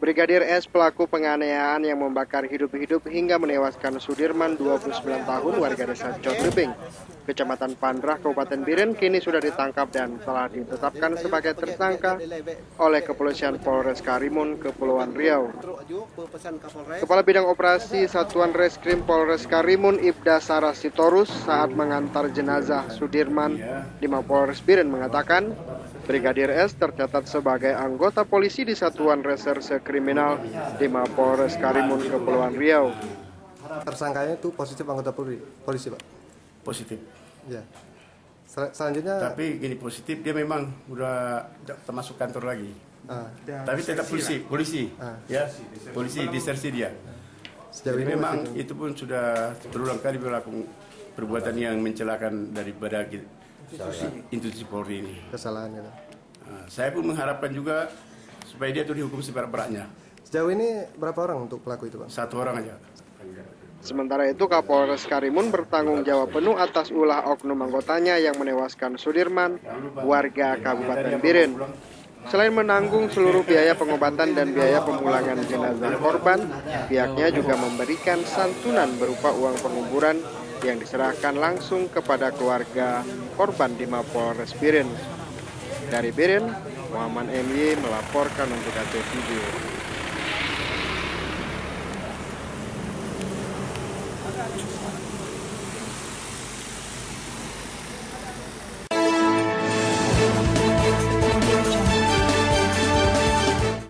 Brigadir S pelaku penganiayaan yang membakar hidup-hidup hingga menewaskan Sudirman 29 tahun warga desa Condebeng, Kecamatan Pandrah, Kabupaten Biren kini sudah ditangkap dan telah ditetapkan sebagai tersangka oleh Kepolisian Polres Karimun, Kepulauan Riau. Kepala Bidang Operasi Satuan Reskrim Polres Karimun Ibda Sarah Sitorus saat mengantar jenazah Sudirman di Mapolres Biren mengatakan, Brigadir S tercatat sebagai anggota polisi di Satuan Reserse Kriminal di Mapolres Karimun, Kepulauan Riau. Tersangkanya itu positif anggota polisi, Pak? Positif. Ya. Selanjutnya. Tapi gini, positif dia memang udah termasuk kantor lagi. Tapi tetap polisi. Ya, polisi disersi dia. Sejauh ini ini memang itu pun sudah berulang kali melakukan perbuatan yang mencelakan daripada institusi Polri ini. Kesalahan gitu. Saya pun mengharapkan juga supaya dia tuh dihukum seberat-beratnya. Sejauh ini berapa orang untuk pelaku itu, Pak? 1 orang aja. Sementara itu Kapolres Karimun bertanggung jawab penuh atas ulah oknum anggotanya yang menewaskan Sudirman, warga Kabupaten Biren. Selain menanggung seluruh biaya pengobatan dan biaya pemulangan jenazah korban, pihaknya juga memberikan santunan berupa uang penguburan yang diserahkan langsung kepada keluarga korban di Mapolres Biren. Dari Biren, Muhammad MY melaporkan untuk ACTV Video.